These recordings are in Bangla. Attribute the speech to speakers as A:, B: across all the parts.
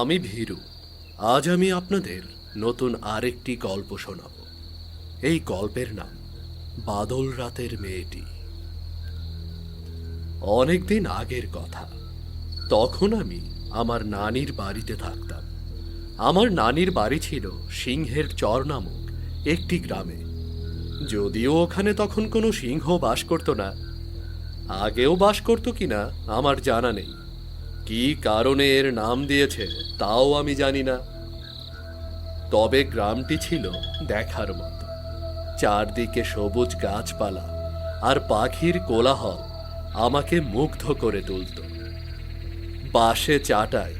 A: আমি ভীরু। আজ আমি আপনাদের নতুন আরেকটি গল্প শোনাব। এই গল্পের নাম বাদল রাতের মেয়েটি। অনেকদিন আগের কথা। তখন আমি আমার নানির বাড়িতে থাকতাম। আমার নানির বাড়ি ছিল সিংহের চর নামক একটি গ্রামে। যদিও ওখানে তখন কোনো সিংহ বাস করত না। আগেও বাস করত কিনা আমার জানা নেই। কি কারণে এর নাম দিয়েছে তাও আমি জানি না। তবে গ্রামটি ছিল দেখার মতো। চারদিকে সবুজ গাছপালা আর পাখির কোলাহল আমাকে মুগ্ধ করে তুলত। বাঁশে চাটাই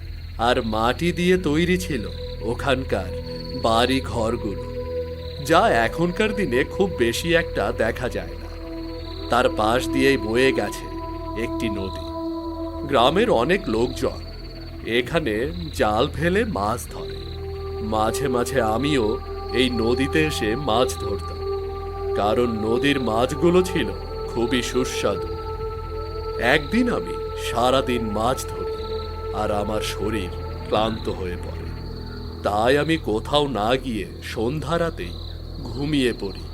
A: আর মাটি দিয়ে তৈরি ছিল ওখানকার বাড়ি ঘরগুলো, যা এখনকার দিনে খুব বেশি একটা দেখা যায় না। তার পাশ দিয়েই বয়ে গেছে একটি নদী। গ্রামের অনেক লোকজন এখানে জাল ফেলে মাছ ধরে। মাঝে মাঝে আমিও এই নদীতে এসে মাছ ধরতাম, কারণ নদীর মাছগুলো ছিল খুবই সুস্বাদু। একদিন আমি সারাদিন মাছ ধরি আর আমার শরীর ক্লান্ত হয়ে পড়ে। তাই আমি কোথাও না গিয়ে সন্ধ্যা রাতেই ঘুমিয়ে পড়ি।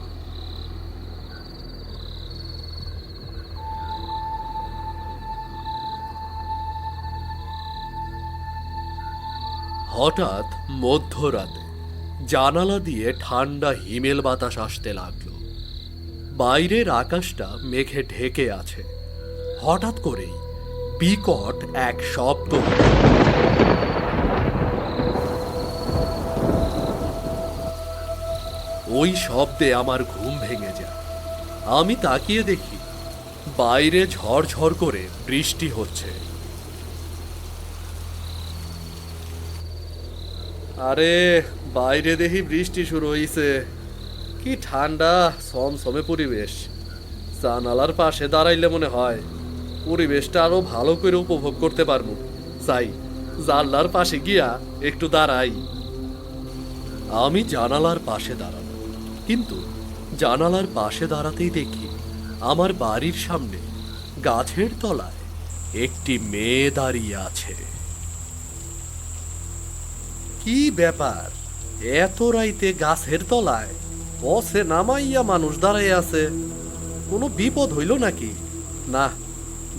A: হঠাৎ মধ্যরাতে জানালা দিয়ে ঠান্ডা হিমেল বাতাস আসতে লাগলো। বাইরের আকাশটা মেঘে ঢেকে আছে। হঠাৎ করেই বিকট এক শব্দ। ওই শব্দে আমার ঘুম ভেঙে যায়। আমি তাকিয়ে দেখি বাইরে ঝড়ঝড় করে বৃষ্টি হচ্ছে। আরে বাইরে দেখি বৃষ্টি শুরু হইছে। কি ঠান্ডা সমসমে পরিবেশ। জানালার পাশে দাঁড়াইলে মনে হয় পরিবেশটা আরো ভালো করে উপভোগ করতে পারবো। চাই জানলার পাশে গিয়া একটু দাঁড়াই। আমি জানালার পাশে দাঁড়ানো, কিন্তু জানালার পাশে দাঁড়াতেই দেখি আমার বাড়ির সামনে গাছের তলায় একটি মেয়ে দাঁড়িয়ে আছে। কি ব্যাপার, এত রাইতে গাছের তলায় বসে নামাইয়া মানুষ দাঁড়াই আছে? কোনো বিপদ হইল নাকি? না,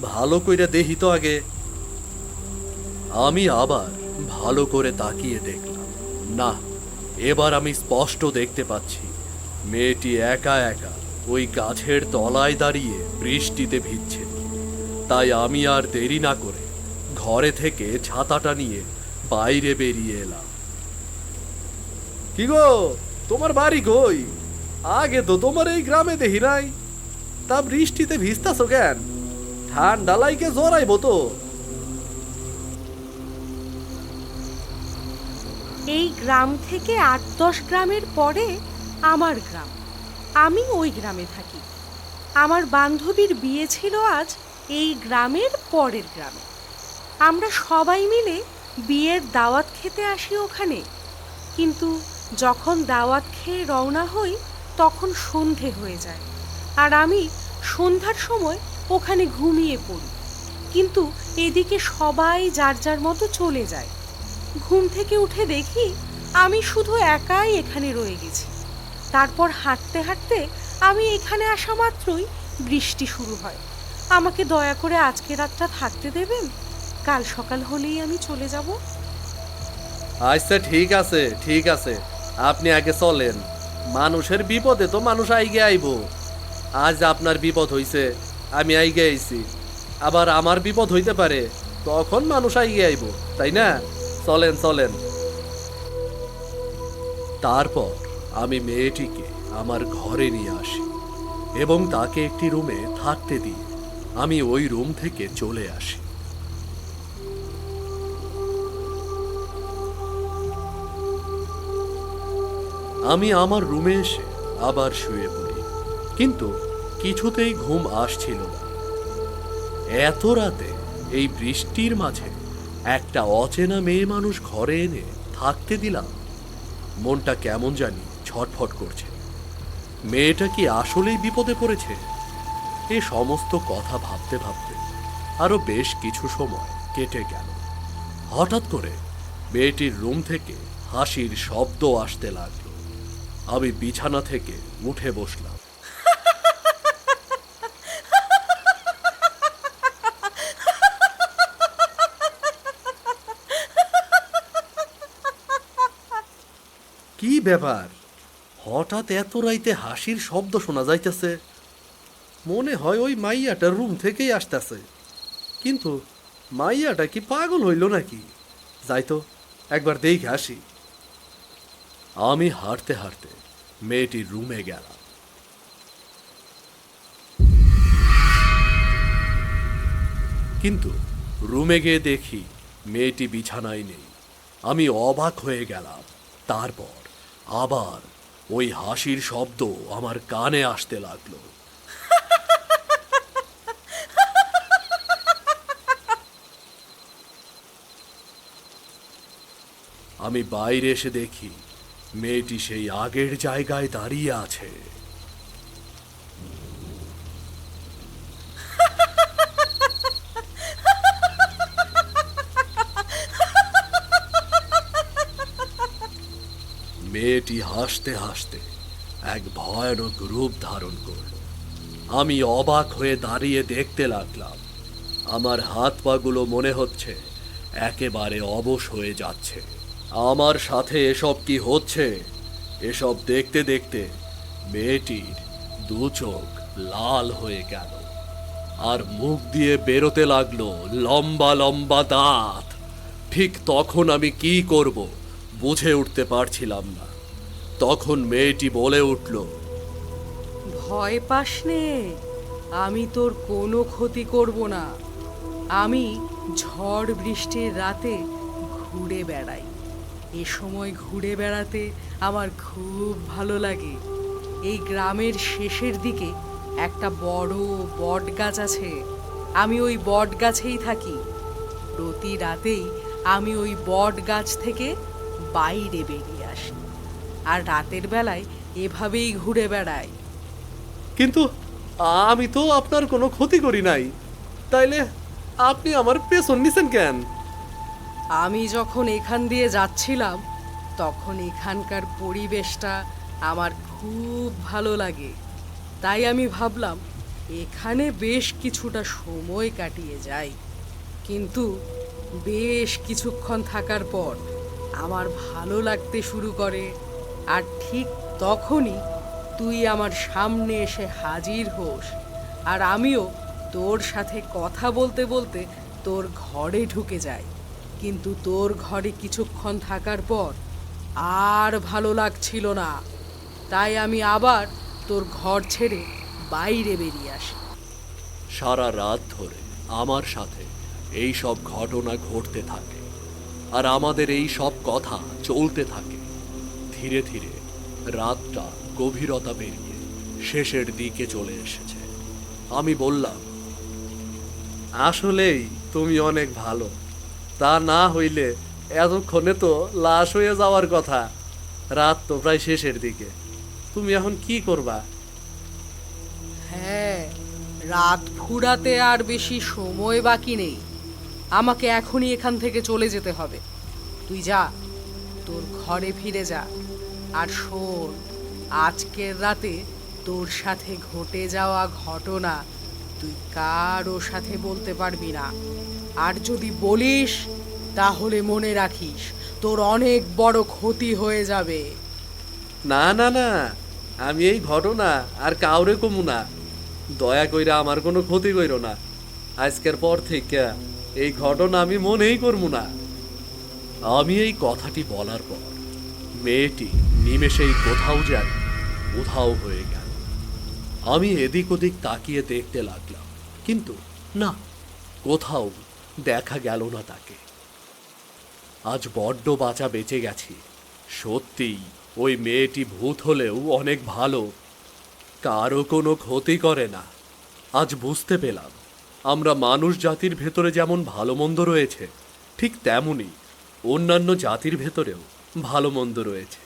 A: ভালো কইরা দেখি তো আগে। আমি আবার ভালো করে তাকিয়ে দেখলাম। না, এবার আমি স্পষ্ট দেখতে পাচ্ছি মেয়েটি একা একা ওই গাছের তলায় দাঁড়িয়ে বৃষ্টিতে ভিজছে। তাই আমি আর দেরি না করে ঘরে থেকে ছাতাটা নিয়ে বাইরে বেরিয়ে এলাম। কি গো, তোমার বাড়ি কই? আগে তো তোমার এই গ্রামে দেখি নাই। তা বৃষ্টিতে ভিজতাছো কেন? ঠান্ডা লাইকে জড়াইবো তো।
B: এই গ্রাম থেকে ৮-১০ গ্রামের পরে আমার গ্রাম। আমি ওই গ্রামে থাকি। আমার বান্ধবীর বিয়ে ছিল আজ এই গ্রামের পরের গ্রামে। আমরা সবাই মিলে বিয়ের দাওয়াত খেতে আসি ওখানে। কিন্তু যখন দাওয়াত খেয়ে রওনা হই তখন সন্ধে হয়ে যায়, আর আমি সন্ধ্যার সময় ওখানে ঘুমিয়ে পড়ি। কিন্তু এদিকে সবাই যার যার মতো চলে যায়। ঘুম থেকে উঠে দেখি আমি শুধু একাই এখানে রয়ে গেছি। তারপর হাঁটতে হাঁটতে আমি এখানে আসা মাত্রই বৃষ্টি শুরু হয়। আমাকে দয়া করে আজকে রাতটা থাকতে দেবেন? কাল সকাল হলেই আমি চলে যাব।
A: আচ্ছা, ঠিক আছে ঠিক আছে, আপনি আগে চলেন। মানুষের বিপদে তো মানুষ আইগে আইব। আজ আপনার বিপদ হইছে, আমি আইগে আইছি। আবার আমার বিপদ হইতে পারে, তখন মানুষ আইগে আইব, তাই না? চলেন চলেন। তারপর আমি মেয়েটিকে আমার ঘরে নিয়ে আসি এবং তাকে একটি রুমে থাকতে দিই। আমি ওই রুম থেকে চলে আসি। আমি আমার রুমে এসে আবার শুয়ে পড়ি, কিন্তু কিছুতেই ঘুম আসছিল না। এত রাতে এই বৃষ্টির মাঝে একটা অচেনা মেয়ে মানুষ ঘরে এনে থাকতে দিলাম। মনটা কেমন জানি ছটফট করছে। মেয়েটা কি আসলেই বিপদে পড়েছে? এ সমস্ত কথা ভাবতে ভাবতে আরো বেশ কিছু সময় কেটে গেল। হঠাৎ করে মেয়েটির রুম থেকে হাসির শব্দ আসতে লাগলো। আমি বিছানা থেকে উঠে বসলাম। কি ব্যাপার, হঠাৎ এত রাইতে হাসির শব্দ শোনা যাইতেছে? মনে হয় ওই মাইয়াটার রুম থেকেই আসতেছে। কিন্তু মাইয়াটা কি পাগল হইল নাকি? যাই তো একবার দেখে আসি। আমি হাঁটতে হাঁটতে মেয়েটির রুমে গেলাম। কিন্তু রুমে গিয়ে দেখি মেয়েটি বিছানায় নেই। আমি অবাক হয়ে গেলাম। তারপর আবার ওই হাসির শব্দ আমার কানে আসতে লাগলো। আমি বাইরে এসে দেখি মেয়েটি সেই আগের জায়গায় দাঁড়িয়ে আছে। মেয়েটি হাসতে হাসতে এক ভয়ানক রূপ ধারণ করল। আমি অবাক হয়ে দাঁড়িয়ে দেখতে লাগলাম। আমার হাত পাগুলো মনে হচ্ছে একেবারে অবশ হয়ে যাচ্ছে। আমার সাথে এসব কি হচ্ছে? এসব দেখতে দেখতে মেয়েটির দু চোখ লাল হয়ে গেল, আর মুখ দিয়ে বেরোতে লাগলো লম্বা লম্বা দাঁত। ঠিক তখন আমি কি করব বুঝে উঠতে পারছিলাম না। তখন মেয়েটি বলে উঠল,
B: ভয় পাস নে, আমি তোর কোনো ক্ষতি করব না। আমি ঝড় বৃষ্টির রাতে ঘুরে বেড়াই। এ সময় ঘুরে বেড়াতে আমার খুব ভালো লাগে। এই গ্রামের শেষের দিকে একটা বড় বট গাছ আছে। আমি ওই বট গাছেই থাকি। প্রতি রাতেই আমি ওই বট গাছ থেকে বাইরে বেরিয়ে আসি, আর রাতের বেলায় এভাবেই ঘুরে বেড়াই।
A: কিন্তু আমি তো আপনার কোনো ক্ষতি করি নাই, তাইলে আপনি আমার পেছন নিছেন কেন?
B: আমি যখন এখান দিয়ে যাচ্ছিলাম তখন এখানকার পরিবেশটা আমার খুব ভালো লাগে। তাই আমি ভাবলাম এখানে বেশ কিছুটা সময় কাটিয়ে যাই। কিন্তু বেশ কিছুক্ষণ থাকার পর আমার ভালো লাগতে শুরু করে। আর ঠিক তখনই তুই আমার সামনে এসে হাজির হোস, আর আমিও তোর সাথে কথা বলতে বলতে তোর ঘরে ঢুকে যাই। কিন্তু তোর ঘরে কিছুক্ষণ থাকার পর আর ভালো লাগছিল না, তাই আমি আবার তোর ঘর ছেড়ে বাইরে বেরিয়ে আসি।
A: সারা রাত ধরে আমার সাথে এই সব ঘটনা ঘটতে থাকে, আর আমাদের এই সব কথা চলতে থাকে। ধীরে ধীরে রাতটা গভীরতা পেরিয়ে শেষের দিকে চলে এসেছে। আমি বললাম, আসলেই তুমি অনেক ভালো। তা না হইলে এতক্ষণে তো লাশ হয়ে যাওয়ার কথা। রাত তো প্রায় শেষের দিকে, তুমি এখন কি করবা?
B: হ্যাঁ, রাত ফুরাতে আর বেশি সময় বাকি নেই। আমাকে এখনই এখান থেকে চলে যেতে হবে। তুই যা, তোর ঘরে ফিরে যা। আর শোন, আজকের রাতে তোর সাথে ঘটে যাওয়া ঘটনা তুই কারো সাথে বলতে পারবি না। আর যদি বলিস তাহলে মনে রাখিস তোর অনেক বড় ক্ষতি হয়ে যাবে।
A: না না না, আমি এই ঘটনা আর কাউরে কমু না। দয়া কইরা আমার কোনো ক্ষতি কইরো না। আজকের পর থেকে এই ঘটনা আমি মনেই করবো না। আমি এই কথাটি বলার পর মেয়েটি নিমেষেই কোথাও যেন উধাও হয়ে গেল। আমি এদিক ওদিক তাকিয়ে দেখতে লাগলাম, কিন্তু না, কোথাও দেখা গেল না তাকে। আজ বড্ড বাঁচা বেঁচে গেছি। সত্যিই ওই মেয়েটি ভূত হলেও অনেক ভালো, কারো কোনো ক্ষতি করে না। আজ বুঝতে পেলাম আমরা মানুষ জাতির ভেতরে যেমন ভালো মন্দ রয়েছে, ঠিক তেমনি অন্যান্য জাতির ভেতরেও ভালো মন্দ রয়েছে।